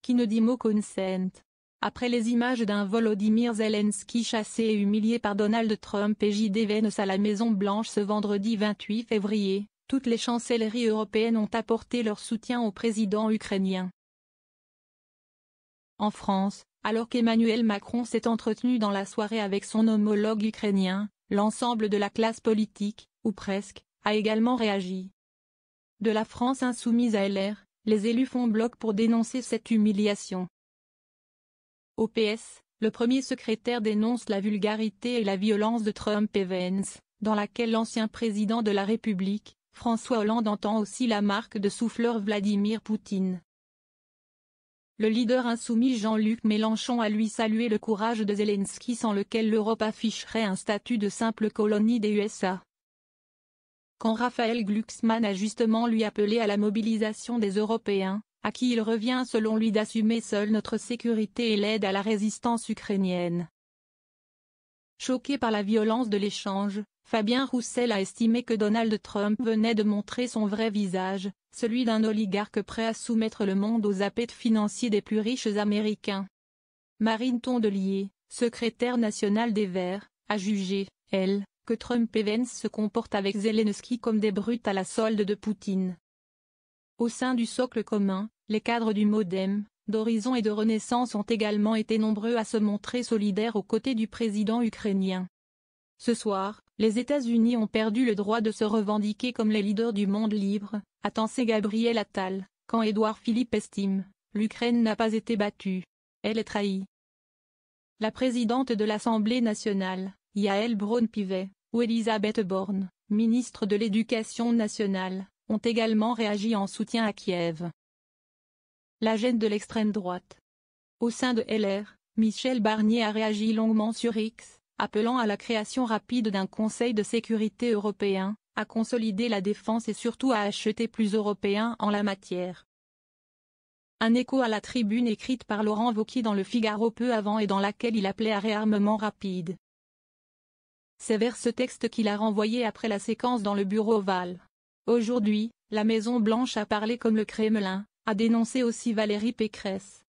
qui ne dit mot consent. Après les images d'un Volodymyr Zelensky chassé et humilié par Donald Trump et J.D. Vance à la Maison-Blanche ce vendredi 28 février, toutes les chancelleries européennes ont apporté leur soutien au président ukrainien. En France, alors qu'Emmanuel Macron s'est entretenu dans la soirée avec son homologue ukrainien, l'ensemble de la classe politique, ou presque, a également réagi. De la France insoumise à LR, les élus font bloc pour dénoncer cette humiliation. Au PS, le premier secrétaire dénonce la vulgarité et la violence de Trump et Vance, dans laquelle l'ancien président de la République, François Hollande, entend aussi la marque de souffleur Vladimir Poutine. Le leader insoumis Jean-Luc Mélenchon a lui salué le courage de Zelensky sans lequel l'Europe afficherait un statut de simple colonie des USA. Quand Raphaël Glucksmann a justement lui appelé à la mobilisation des Européens, à qui il revient selon lui d'assumer seule notre sécurité et l'aide à la résistance ukrainienne. Choqué par la violence de l'échange, Fabien Roussel a estimé que Donald Trump venait de montrer son vrai visage, celui d'un oligarque prêt à soumettre le monde aux appétits financiers des plus riches américains. Marine Tondelier, secrétaire nationale des Verts, a jugé, elle, que Trump et Vance se comportent avec Zelensky comme des brutes à la solde de Poutine. Au sein du socle commun, les cadres du MoDem, d'Horizon et de Renaissance ont également été nombreux à se montrer solidaires aux côtés du président ukrainien. Ce soir, les États-Unis ont perdu le droit de se revendiquer comme les leaders du monde libre, a pensé Gabriel Attal, quand Édouard Philippe estime « l'Ukraine n'a pas été battue, elle est trahie ». La présidente de l'Assemblée nationale, Yaël Braun-Pivet, ou Elisabeth Borne, ministre de l'Éducation nationale, ont également réagi en soutien à Kiev. La gêne de l'extrême droite. Au sein de LR, Michel Barnier a réagi longuement sur X, appelant à la création rapide d'un Conseil de sécurité européen, à consolider la défense et surtout à acheter plus européen en la matière. Un écho à la tribune écrite par Laurent Wauquiez dans Le Figaro peu avant et dans laquelle il appelait à réarmement rapide. C'est vers ce texte qu'il a renvoyé après la séquence dans le bureau ovale. Aujourd'hui, la Maison-Blanche a parlé comme le Kremlin, a dénoncé aussi Valérie Pécresse.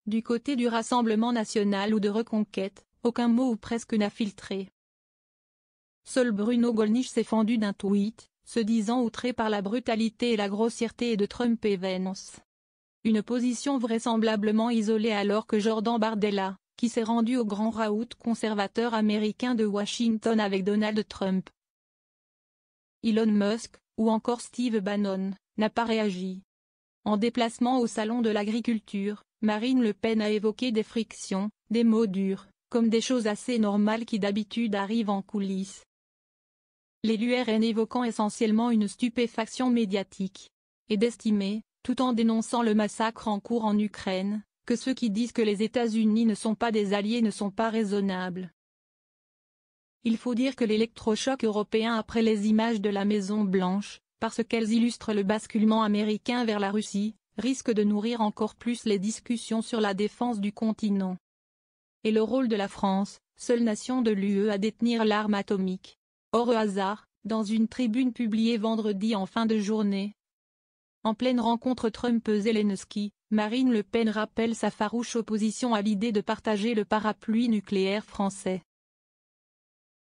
Du côté du Rassemblement national ou de Reconquête, aucun mot ou presque n'a filtré. Seul Bruno Gollnisch s'est fendu d'un tweet, se disant outré par la brutalité et la grossièreté de Trump et Vance. Une position vraisemblablement isolée alors que Jordan Bardella, qui s'est rendu au grand raout conservateur américain de Washington avec Donald Trump, Elon Musk, ou encore Steve Bannon, n'a pas réagi. En déplacement au Salon de l'Agriculture, Marine Le Pen a évoqué des frictions, des mots durs, comme des choses assez normales qui d'habitude arrivent en coulisses. L'élu RN évoquant essentiellement une stupéfaction médiatique. Et d'estimer, tout en dénonçant le massacre en cours en Ukraine, que ceux qui disent que les États-Unis ne sont pas des alliés ne sont pas raisonnables. Il faut dire que l'électrochoc européen après les images de la Maison-Blanche, parce qu'elles illustrent le basculement américain vers la Russie, risque de nourrir encore plus les discussions sur la défense du continent. Et le rôle de la France, seule nation de l'UE à détenir l'arme atomique. Or au hasard, dans une tribune publiée vendredi en fin de journée, en pleine rencontre Trump-Zelensky, Marine Le Pen rappelle sa farouche opposition à l'idée de partager le parapluie nucléaire français.